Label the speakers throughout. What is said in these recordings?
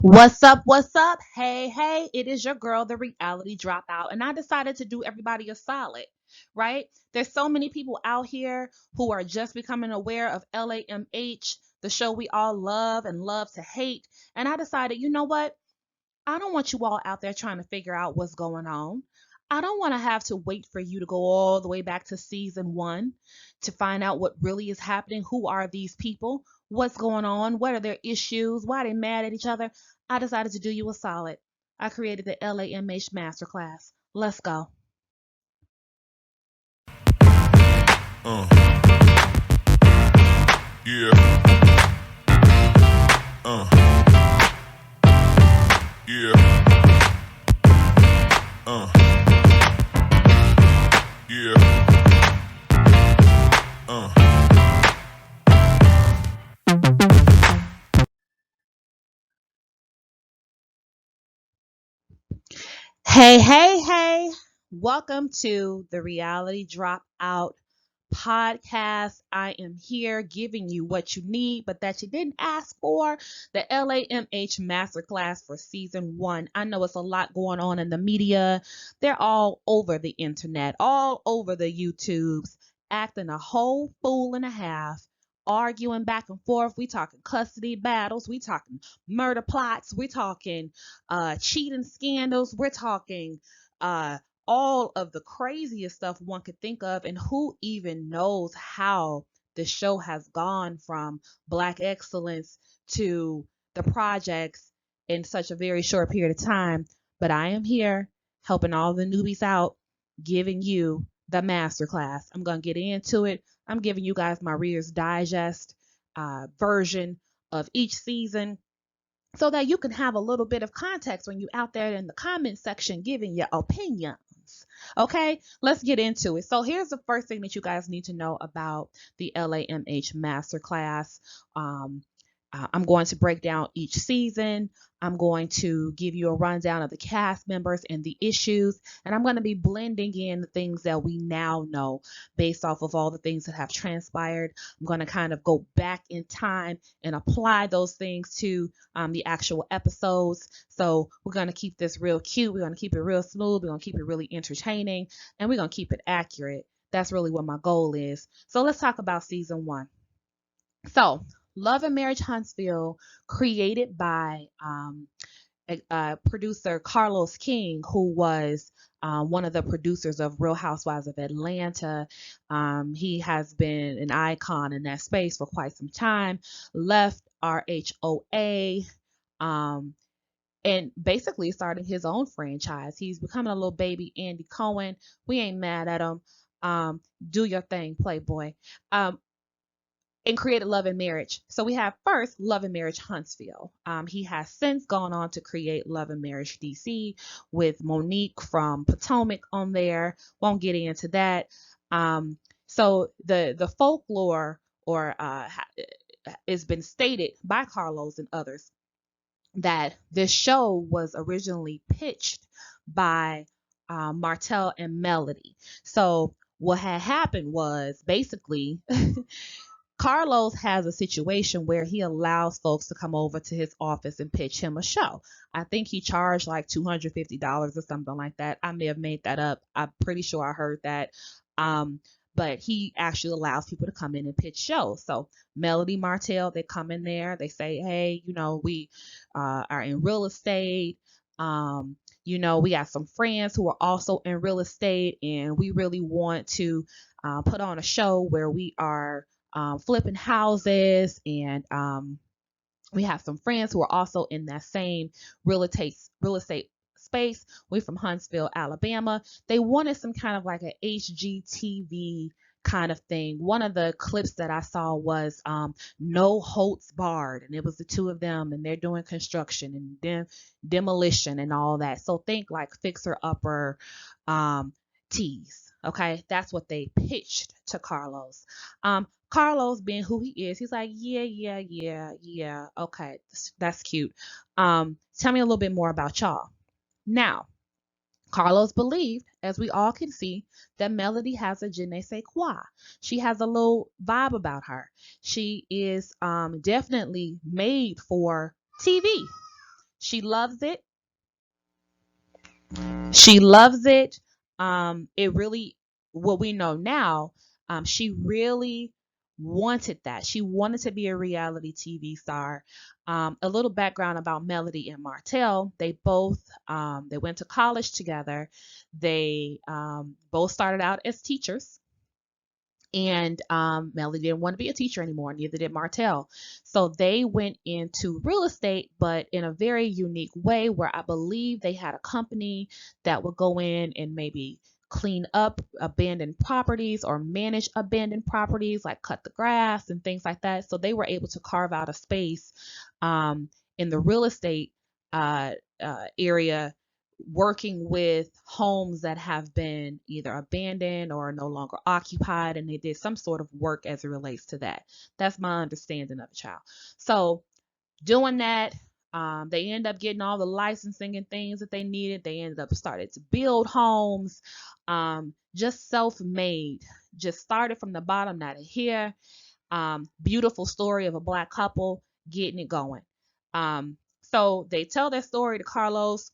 Speaker 1: What's up? What's up? Hey, hey, it is your girl, the reality dropout. And I decided to do everybody a solid, right? There's so many people out here who are just becoming aware of LAMH, the show we all love and love to hate. And I decided, you know what? I don't want you all out there trying to figure out what's going on. I don't want to have to wait for you to go all the way back to season one to find out what really is happening. Who are these people? What's going on? What are their issues? Why are they mad at each other? I decided to do you a solid. I created the LAMH Masterclass. Let's go.
Speaker 2: Uh, yeah, uh, yeah, uh, yeah, uh.
Speaker 1: Hey, hey, hey. Welcome to the Reality Dropout podcast. I am here giving you what you need, but that you didn't ask for, the LAMH Masterclass for season one. I know it's a lot going on in the media. They're all over the internet, all over the YouTubes, acting a whole fool and a half. Arguing back and forth. We talking custody battles. We talking murder plots. We talking cheating scandals. We're talking uh, all of the craziest stuff one could think of, and who even knows how the show has gone from Black excellence to the projects in such a very short period of time. But I am here helping all the newbies out, giving you the masterclass. I'm going to get into it. I'm giving you guys my Reader's Digest version of each season so that you can have a little bit of context when you're out there in the comment section giving your opinions. Okay, let's get into it. So here's the first thing that you guys need to know about the LAMH Masterclass. Um, I'm going to break down each season. I'm going to give you a rundown of the cast members and the issues, and I'm going to be blending in the things that we now know based off of all the things that have transpired. I'm going to kind of go back in time and apply those things to the actual episodes. So we're going to keep this real cute. We're going to keep it real smooth. We're going to keep it really entertaining, and we're going to keep it accurate. That's really what my goal is. So let's talk about season one. So, Love and Marriage Huntsville, created by producer Carlos King, who was one of the producers of Real Housewives of Atlanta. He has been an icon in that space for quite some time. Left RHOA. Um, and basically started his own franchise. He's becoming a little baby Andy Cohen. We ain't mad at him. Do your thing, Playboy. Um, and created Love and Marriage. So we have first Love and Marriage Huntsville. He has since gone on to create Love and Marriage DC with Monique from Potomac on there. Won't get into that. So the folklore or has been stated by Carlos and others that this show was originally pitched by Martell and Melody. So what had happened was basically Carlos has a situation where he allows folks to come over to his office and pitch him a show. I think he charged like $250 or something like that. I may have made that up. I'm pretty sure I heard that. Um, but he actually allows people to come in and pitch shows. So Melody Martell, they come in there, they say, hey, we are in real estate. We got some friends who are also in real estate, and we really want to put on a show where we are flipping houses, and we have some friends who are also in that same real estate space. We're from Huntsville, Alabama. They wanted some kind of like a HGTV kind of thing. One of the clips that I saw was No Holds Barred, and it was the two of them, and they're doing construction and demolition and all that. So think like fixer upper tease. Okay, that's what they pitched to Carlos. Carlos, being who he is, he's like, yeah, yeah, yeah, yeah. Okay, that's cute. Tell me a little bit more about y'all. Now, Carlos believed, as we all can see, that Melody has a je ne sais quoi. She has a little vibe about her. She is definitely made for TV. She loves it. She loves it. It really, what we know now, she really wanted that. She wanted to be a reality TV star. A little background about Melody and Martell. They both they went to college together. They both started out as teachers. And Melody didn't want to be a teacher anymore, neither did Martell. So they went into real estate, but in a very unique way where I believe they had a company that would go in and maybe clean up abandoned properties or manage abandoned properties, like cut the grass and things like that. So they were able to carve out a space in the real estate uh, area, working with homes that have been either abandoned or no longer occupied, and they did some sort of work as it relates to that. That's my understanding of a child. So doing that, they end up getting all the licensing and things that they needed. They ended up started to build homes, just self-made, just started from the bottom, now to here. Beautiful story of a Black couple getting it going. So they tell their story to Carlos.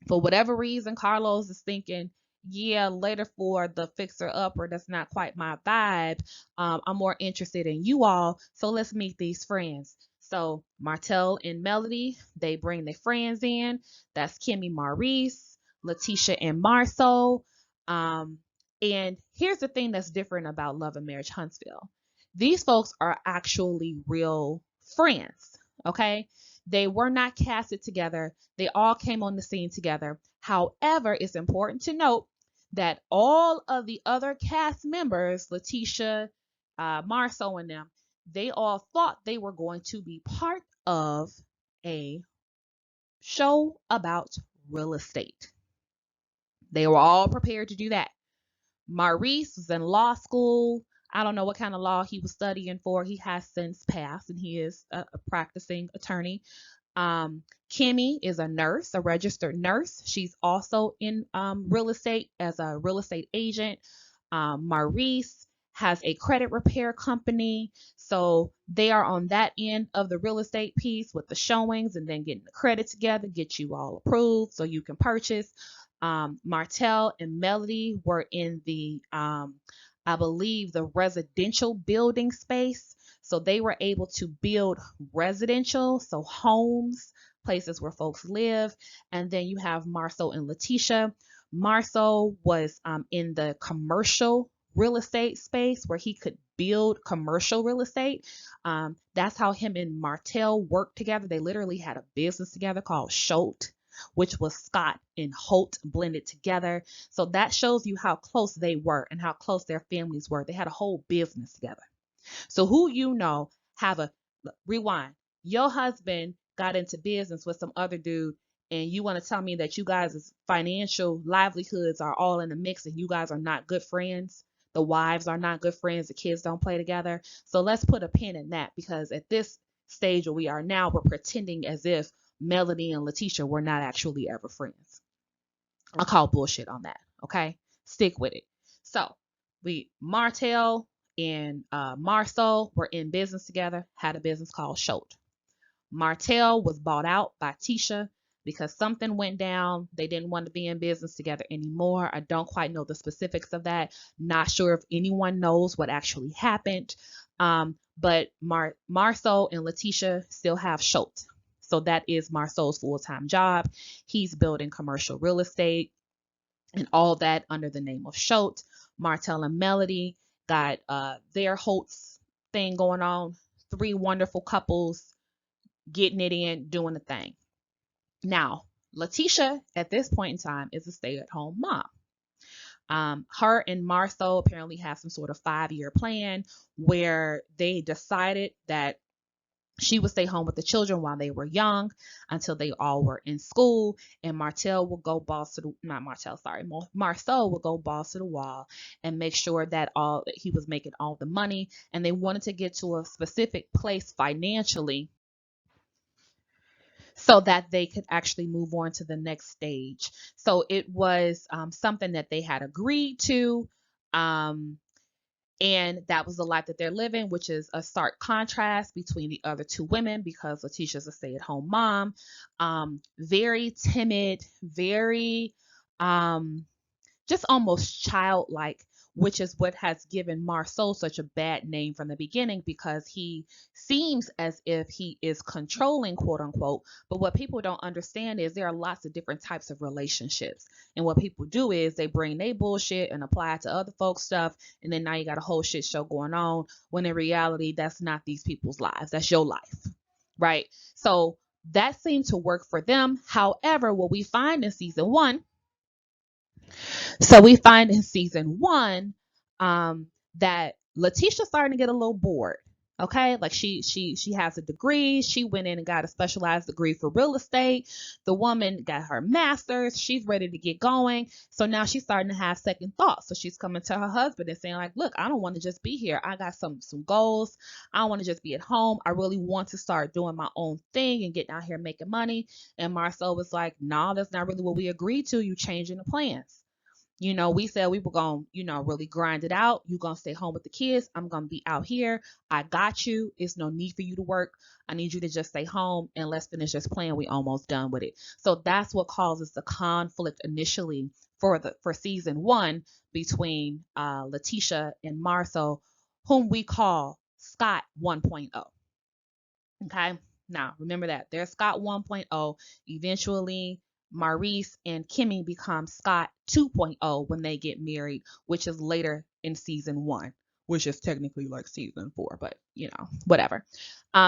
Speaker 1: For whatever reason, Carlos is thinking, yeah, later for the fixer upper, that's not quite my vibe. I'm more interested in you all. So let's meet these friends. So Martell and Melody, they bring their friends in. That's Kimmy Maurice, Letitia and Marceau. Um, and here's the thing that's different about Love and Marriage Huntsville. These folks are actually real friends. Okay. They were not casted together. They all came on the scene together. However, it's important to note that all of the other cast members, Letitia, Marceau, and them, they all thought they were going to be part of a show about real estate. They were all prepared to do that. Maurice was in law school. I don't know what kind of law he was studying for. He has since passed, and he is a practicing attorney. Kimmy is a nurse, a registered nurse. She's also in real estate as a real estate agent. Maurice has a credit repair company. So they are on that end of the real estate piece with the showings and then getting the credit together, get you all approved so you can purchase. Martell and Melody were in the, I believe, the residential building space. So they were able to build residential, so homes, places where folks live. And then you have Marceau and Letitia. Marceau was in the commercial real estate space where he could build commercial real estate. That's how him and Martell worked together. They literally had a business together called Schultz, which was Scott and Holt blended together. So that shows you how close they were and how close their families were. They had a whole business together. So who you know have a rewind. Your husband got into business with some other dude, and you want to tell me that you guys' financial livelihoods are all in the mix and you guys are not good friends? The wives are not good friends, the kids don't play together. So let's put a pin in that, because at this stage where we are now, we're pretending as if Melody and Letitia were not actually ever friends. I'll call bullshit on that. Okay, stick with it. So we Martell and Marceau were in business together, had a business called Schultz. Martell was bought out by Tisha because something went down. They didn't want to be in business together anymore. I don't quite know the specifics of that. Not sure if anyone knows what actually happened. But Marceau and Letitia still have Schultz. So that is Marceau's full-time job. He's building commercial real estate and all that under the name of Schultz. Martell and Melody got their Holtz thing going on. Three wonderful couples getting it in, doing the thing. Now, Letitia at this point in time is a stay-at-home mom. Her and Marceau apparently have some sort of 5-year plan where they decided that she would stay home with the children while they were young until they all were in school, and Martell will go balls to the not Martell, sorry, Marceau will go balls to the wall and make sure that all that he was making all the money, and they wanted to get to a specific place financially so that they could actually move on to the next stage. So it was something that they had agreed to. Um, And that was the life that they're living, which is a stark contrast between the other two women because Letitia's a stay-at-home mom, very timid, very just almost childlike, which is what has given Marceau such a bad name from the beginning because he seems as if he is controlling, quote unquote. But what people don't understand is there are lots of different types of relationships. And what people do is they bring their bullshit and apply it to other folks' stuff. And then now you got a whole shit show going on when in reality, that's not these people's lives. That's your life. Right. So that seemed to work for them. However, what we find in season one, so we find in season one that Letitia's starting to get a little bored. Okay, like she has a degree. She went in and got a specialized degree for real estate. The woman got her master's. She's ready to get going. So now she's starting to have second thoughts. So she's coming to her husband and saying like, "Look, I don't want to just be here. I got some goals. I don't want to just be at home. I really want to start doing my own thing and getting out here making money." And Marcel was like, "No, that's not really what we agreed to. You changing the plans." We said we were going to, really grind it out. You're going to stay home with the kids. I'm going to be out here. I got you. It's no need for you to work. I need you to just stay home and let's finish this plan. We almost done with it. So that's what causes the conflict initially for season one between Letitia and Marcel, whom we call Scott 1.0. Okay. Now remember that there's Scott 1.0. Eventually, Maurice and Kimmy become Scott 2.0 when they get married, which is later in season one, which is technically like season four, but whatever.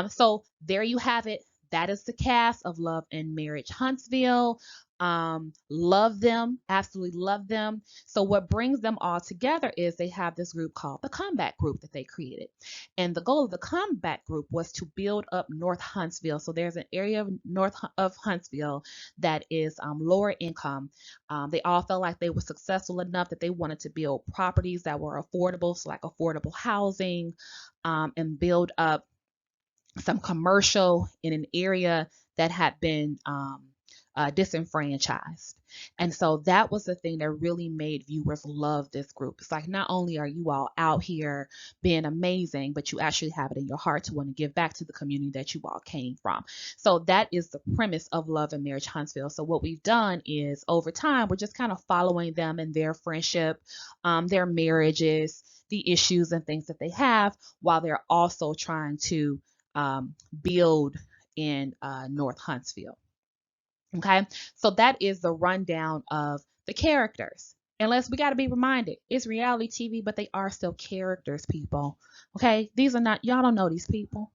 Speaker 1: So there you have it. That is the cast of Love and Marriage Huntsville. Love them, absolutely love them. So what brings them all together is they have this group called the Comeback Group that they created. And the goal of the Comeback Group was to build up North Huntsville. So there's an area of north of Huntsville that is lower income. They all felt like they were successful enough that they wanted to build properties that were affordable, so like affordable housing, and build up some commercial in an area that had been disenfranchised. And so that was the thing that really made viewers love this group. It's like, not only are you all out here being amazing, but you actually have it in your heart to want to give back to the community that you all came from. So that is the premise of Love and Marriage Huntsville. So what we've done is over time, we're just kind of following them and their friendship, their marriages, the issues and things that they have, while they're also trying to build in North Huntsville. Okay, so that is the rundown of the characters. Unless we got to be reminded, it's reality TV, but they are still characters, people. Okay, these are not, y'all don't know these people.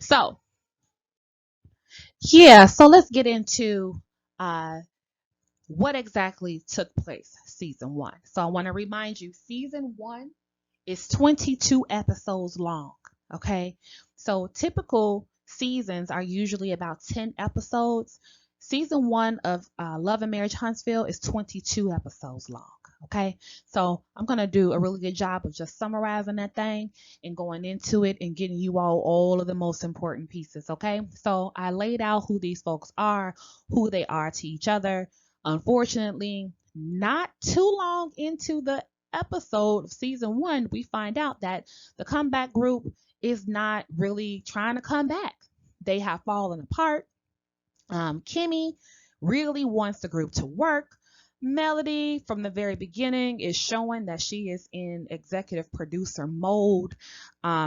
Speaker 1: So, yeah, so let's get into what exactly took place season one. So, I want to remind you, season one is 22 episodes long. Okay, so typical seasons are usually about 10 episodes. Season one of Love and Marriage Huntsville is 22 episodes long. Okay, so I'm going to do a really good job of just summarizing that thing and going into it and getting you all of the most important pieces. Okay, so I laid out who these folks are, who they are to each other. Unfortunately, not too long into the episode of season one, we find out that the Comeback Group is not really trying to come back. They have fallen apart. Kimmy really wants the group to work. Melody, from the very beginning, is showing that she is in executive producer mode.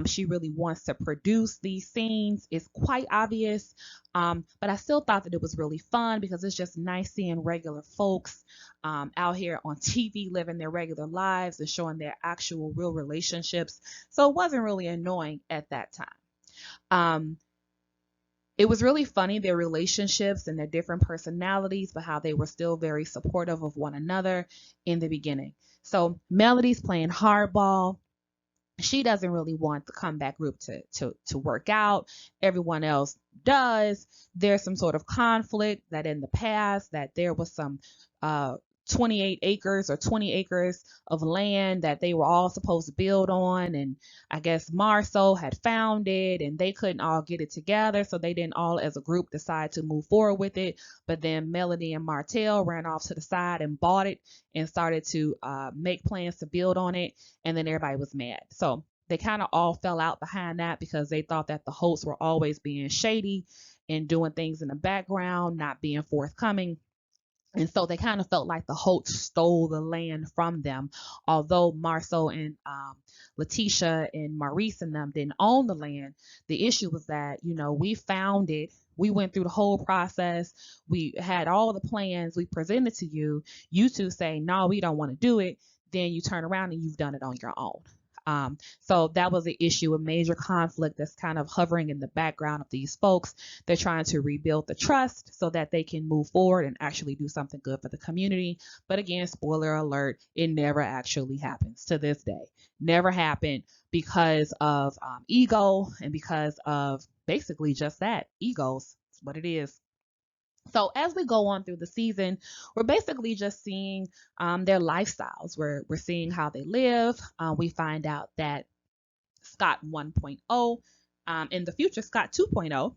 Speaker 1: She really wants to produce these scenes. It's quite obvious, but I still thought that it was really fun because it's just nice seeing regular folks out here on TV living their regular lives and showing their actual real relationships. So it wasn't really annoying at that time. It was really funny, their relationships and their different personalities, but how they were still very supportive of one another in the beginning. So Melody's playing hardball. She doesn't really want the Comeback Group to work out. Everyone else does. There's some sort of conflict that in the past that there was some 28 acres or 20 acres of land that they were all supposed to build on. And I guess Marceau had found it and they couldn't all get it together. So they didn't all as a group decide to move forward with it. But then Melody and Martell ran off to the side and bought it and started to make plans to build on it. And then everybody was mad. So they kind of all fell out behind that because they thought that the hosts were always being shady and doing things in the background, not being forthcoming. And so they kind of felt like the Holts stole the land from them, although Marceau and Letitia and Maurice and them didn't own the land. The issue was that, we found it. We went through the whole process. We had all the plans we presented to you. You two say, no, we don't want to do it. Then you turn around and you've done it on your own. So that was an issue, a major conflict that's kind of hovering in the background of these folks. They're trying to rebuild the trust so that they can move forward and actually do something good for the community. But again, spoiler alert, it never actually happens to this day. Never happened because of ego and because of basically just that, egos. That's what it is. So as we go on through the season, we're basically just seeing their lifestyles. We're seeing how they live. We find out that Scott 1.0, in the future, Scott 2.0,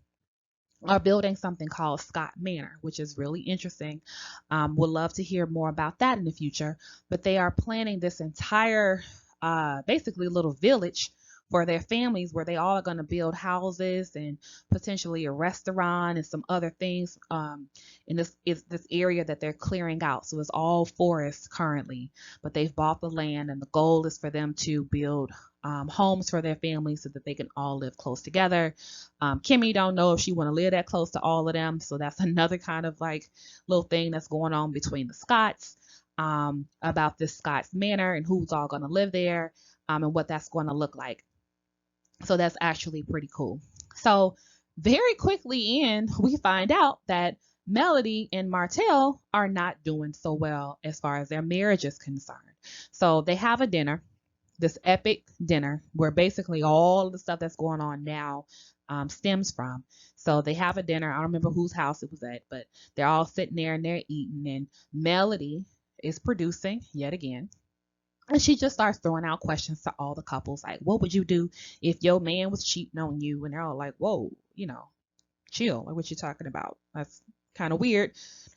Speaker 1: are building something called Scott Manor, which is really interesting. Would love to hear more about that in the future. But they are planning this entire, basically, little village for their families where they all are going to build houses and potentially a restaurant and some other things in this area that they're clearing out. So it's all forest currently, but they've bought the land and the goal is for them to build homes for their families so that they can all live close together. Kimmy don't know if she want to live that close to all of them, so that's another kind of like little thing that's going on between the Scotts about this Scott's Manor and who's all going to live there and what that's going to look like. So that's actually pretty cool. So very quickly we find out that Melody and Martell are not doing so well as far as their marriage is concerned. So they have a dinner, this epic dinner where basically all the stuff that's going on now stems from. So they have a dinner. I don't remember whose house it was at, but they're all sitting there and they're eating and Melody is producing yet again. And she just starts throwing out questions to all the couples, like, what would you do if your man was cheating on you? And they're all like, whoa, chill. Like, what you talking about? That's kind of weird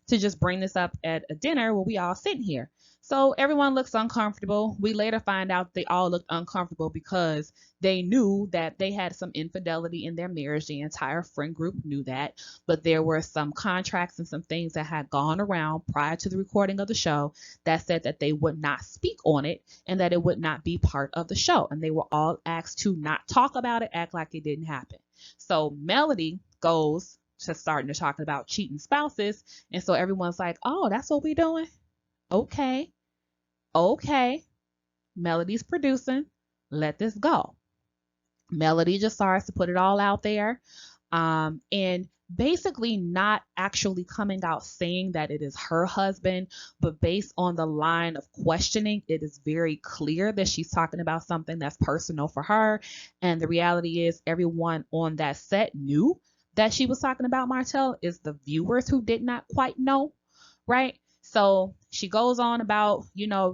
Speaker 1: to just bring this up at a dinner where we all sitting here. So everyone looks uncomfortable. We later find out they all looked uncomfortable because they knew that they had some infidelity in their marriage. The entire friend group knew that, but there were some contracts and some things that had gone around prior to the recording of the show that said that they would not speak on it and that it would not be part of the show. And they were all asked to not talk about it, act like it didn't happen. So Melody goes to starting to talk about cheating spouses. And so everyone's like, oh, that's what we're doing? Okay. Melody's producing. Let this go. Melody just starts to put it all out there. And basically not actually coming out saying that it is her husband, but based on the line of questioning, it is very clear that she's talking about something that's personal for her. And the reality is everyone on that set knew that she was talking about Martell. Is the viewers who did not quite know, right? So she goes on about,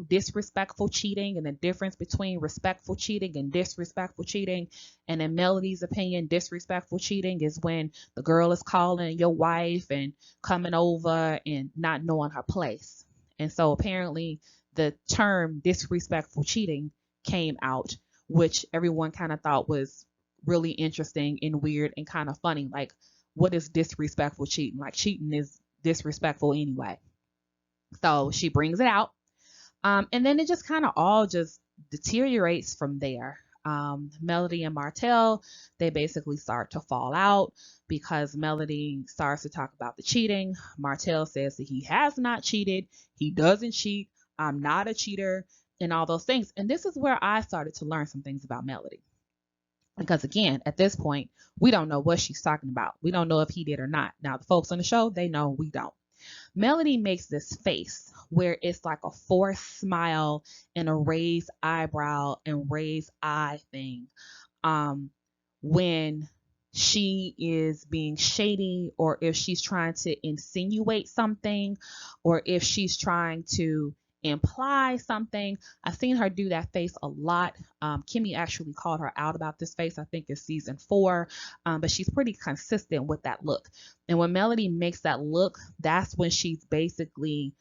Speaker 1: disrespectful cheating and the difference between respectful cheating and disrespectful cheating. And in Melody's opinion, disrespectful cheating is when the girl is calling your wife and coming over and not knowing her place. And so apparently the term disrespectful cheating came out, which everyone kind of thought was really interesting and weird and kind of funny. Like, what is disrespectful cheating? Like, cheating is disrespectful anyway. So she brings it out. And then it just kind of all just deteriorates from there. Melody and Martell, they basically start to fall out because Melody starts to talk about the cheating. Martell says that he has not cheated. He doesn't cheat. I'm not a cheater and all those things. And this is where I started to learn some things about Melody. Because again, at this point, we don't know what she's talking about. We don't know if he did or not. Now, the folks on the show, they know, we don't. Melody makes this face where it's like a forced smile and a raised eyebrow and raised eye thing when she is being shady, or if she's trying to insinuate something, or if she's trying to imply something. I've seen her do that face a lot. Kimmy actually called her out about this face, I think, in season 4, but she's pretty consistent with that look. And when Melody makes that look, that's when she's basically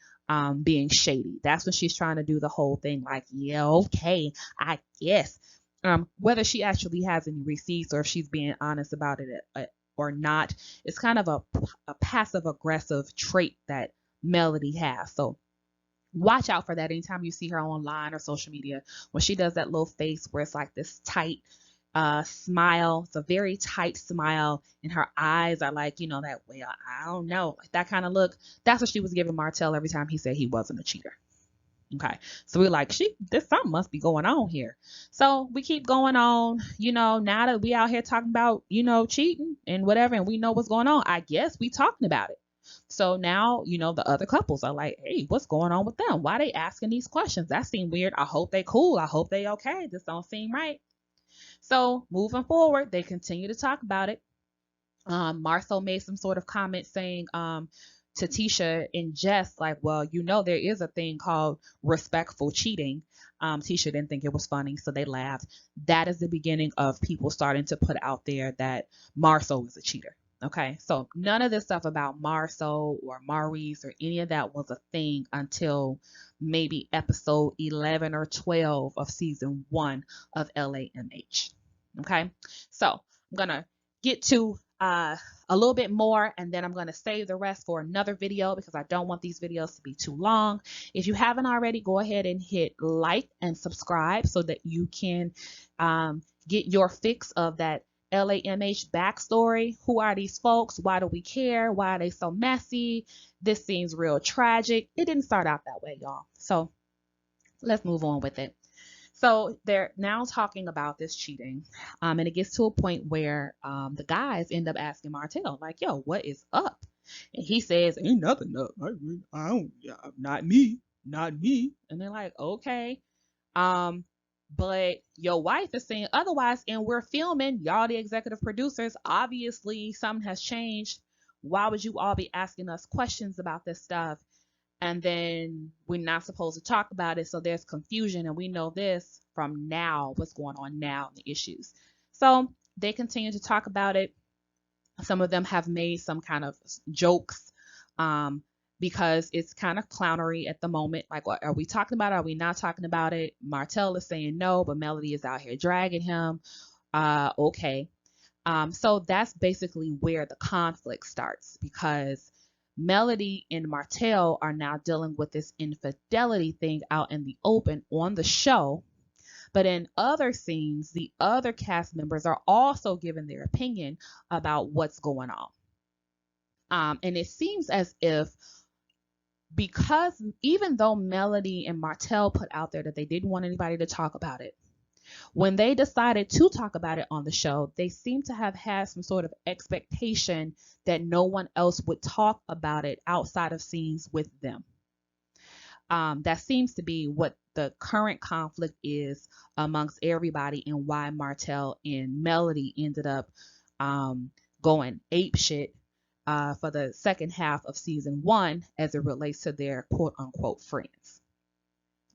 Speaker 1: being shady. That's when she's trying to do the whole thing like, yeah, okay, I guess. Whether she actually has any receipts or if she's being honest about it or not, it's kind of a passive aggressive trait that Melody has. So watch out for that anytime you see her online or social media, when she does that little face where it's like this tight smile. It's a very tight smile, and her eyes are like, that, well, I don't know, like that kind of look. That's what she was giving Martell every time he said he wasn't a cheater. Okay, so we're like, this something must be going on here. So we keep going on, now that we out here talking about, cheating and whatever, and we know what's going on, I guess we talking about it. So now, the other couples are like, hey, what's going on with them? Why they asking these questions? That seem weird. I hope they cool. I hope they okay. This don't seem right. So moving forward, they continue to talk about it. Marcel made some sort of comment saying, to Tisha in jest, like, well, there is a thing called respectful cheating. Tisha didn't think it was funny, so they laughed. That is the beginning of people starting to put out there that Marcel is a cheater. Okay, so none of this stuff about Marcel or Maurice or any of that was a thing until maybe episode 11 or 12 of season 1 of LAMH. Okay, so I'm gonna get to a little bit more, and then I'm going to save the rest for another video because I don't want these videos to be too long. If you haven't already, go ahead and hit like and subscribe so that you can get your fix of that LAMH backstory. Who are these folks? Why do we care? Why are they so messy? This seems real tragic. It didn't start out that way, y'all. So let's move on with it. So they're now talking about this cheating, and it gets to a point where the guys end up asking Martell, like, yo, what is up? And he says, ain't nothing up. I don't, not me. And they're like, okay. But your wife is saying otherwise, and we're filming, y'all the executive producers. Obviously, something has changed. Why would you all be asking us questions about this stuff? And then we're not supposed to talk about it, so there's confusion, and we know this from now, what's going on now, the issues. So they continue to talk about it. Some of them have made some kind of jokes because it's kind of clownery at the moment. Like, are we talking about it? Are we not talking about it? Martell is saying no, but Melody is out here dragging him. Okay. So that's basically where the conflict starts, because Melody and Martell are now dealing with this infidelity thing out in the open on the show. But in other scenes, the other cast members are also giving their opinion about what's going on. And it seems as if, because even though Melody and Martell put out there that they didn't want anybody to talk about it, when they decided to talk about it on the show, they seem to have had some sort of expectation that no one else would talk about it outside of scenes with them. That seems to be what the current conflict is amongst everybody, and why Martell and Melody ended up going apeshit for the second half of season 1 as it relates to their quote-unquote friends.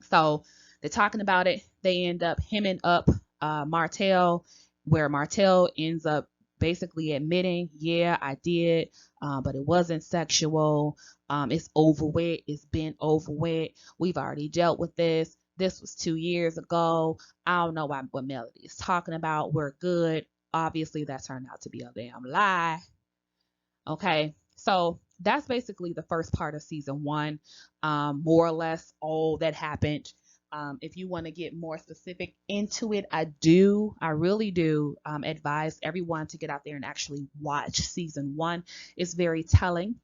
Speaker 1: So they're talking about it. They end up hemming up Martell, where Martell ends up basically admitting, yeah, I did, but it wasn't sexual. It's over with. It's been over with. We've already dealt with this. This was 2 years ago. I don't know what Melody is talking about. We're good. Obviously, that turned out to be a damn lie. Okay, so that's basically the first part of season 1, more or less all that happened. If you want to get more specific into it, I really do advise everyone to get out there and actually watch season 1. It's very telling.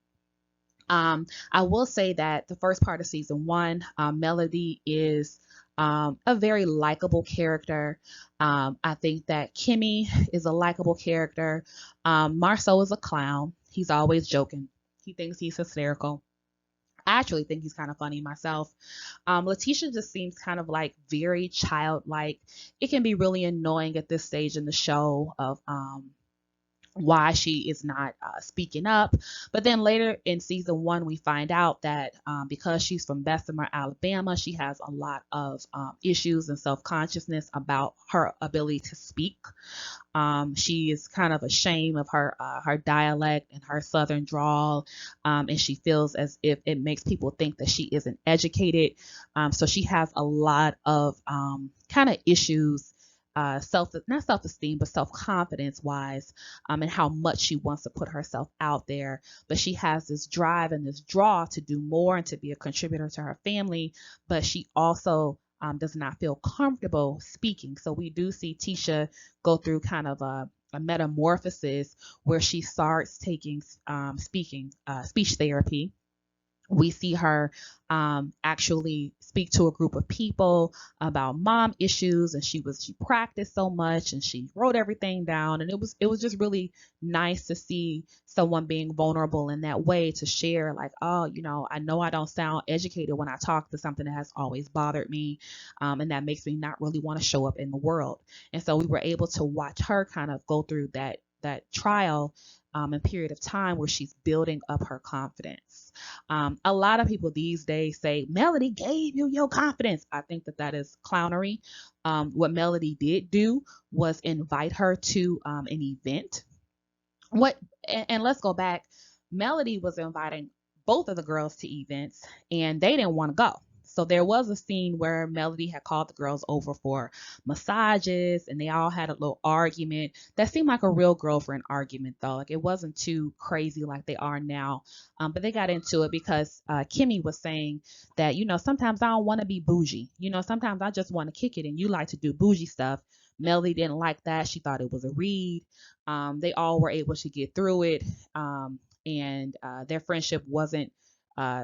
Speaker 1: I will say that the first part of season 1, Melody is a very likable character. I think that Kimmy is a likable character. Marceau is a clown. He's always joking. He thinks he's hysterical. I actually think he's kind of funny myself. Letitia just seems kind of like very childlike. It can be really annoying at this stage in the show of why she is not speaking up. But then later in season 1, we find out that because she's from Bessemer, Alabama, she has a lot of issues and self-consciousness about her ability to speak. She is kind of ashamed of her dialect and her southern drawl, and she feels as if it makes people think that she isn't educated. So she has a lot of kind of issues, not self-esteem, but self-confidence wise, and how much she wants to put herself out there. But she has this drive and this draw to do more and to be a contributor to her family. But she also does not feel comfortable speaking. So we do see Tisha go through kind of a metamorphosis where she starts taking speech therapy. We see her actually speak to a group of people about mom issues, and she practiced so much and she wrote everything down, and it was just really nice to see someone being vulnerable in that way, to share like, oh, I know I don't sound educated when I talk to something that has always bothered me, and that makes me not really want to show up in the world. And so we were able to watch her kind of go through that trial and period of time where she's building up her confidence. A lot of people these days say Melody gave you your confidence. I think that is clownery. What Melody did do was invite her to an event. What and let's go back. Melody was inviting both of the girls to events, and they didn't want to go. So there was a scene where Melody had called the girls over for massages, and they all had a little argument. That seemed like a real girlfriend argument, though. Like, it wasn't too crazy like they are now. But they got into it because Kimmy was saying that, sometimes I don't want to be bougie. Sometimes I just want to kick it, and you like to do bougie stuff. Melody didn't like that. She thought it was a read. They all were able to get through it, and their friendship wasn't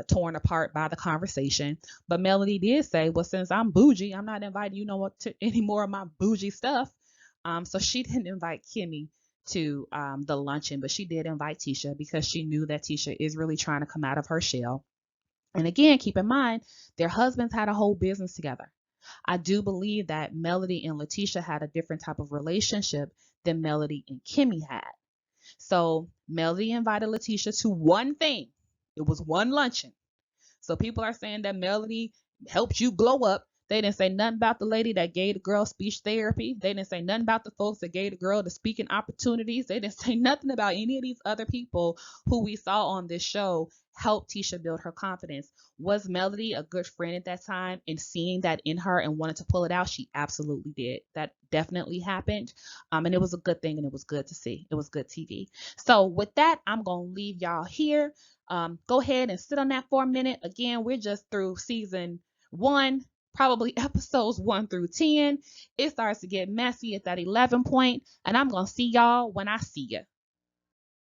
Speaker 1: torn apart by the conversation. But Melody did say, well, since I'm bougie, I'm not inviting to any more of my bougie stuff. So she didn't invite Kimmy to the luncheon, but she did invite Tisha because she knew that Tisha is really trying to come out of her shell. And again, keep in mind, their husbands had a whole business together. I do believe that Melody and Letitia had a different type of relationship than Melody and Kimmy had. So Melody invited Letitia to one thing. It was one luncheon. So people are saying that Melody helped you glow up. They didn't say nothing about the lady that gave the girl speech therapy. They didn't say nothing about the folks that gave the girl the speaking opportunities. They didn't say nothing about any of these other people who we saw on this show help Tisha build her confidence. Was Melody a good friend at that time and seeing that in her and wanted to pull it out? She absolutely did. That definitely happened. And it was a good thing, and it was good to see. It was good TV. So with that, I'm going to leave y'all here. Go ahead and sit on that for a minute. Again, we're just through season 1, probably episodes 1 through 10. It starts to get messy at that 11 point, and I'm going to see y'all when I see you.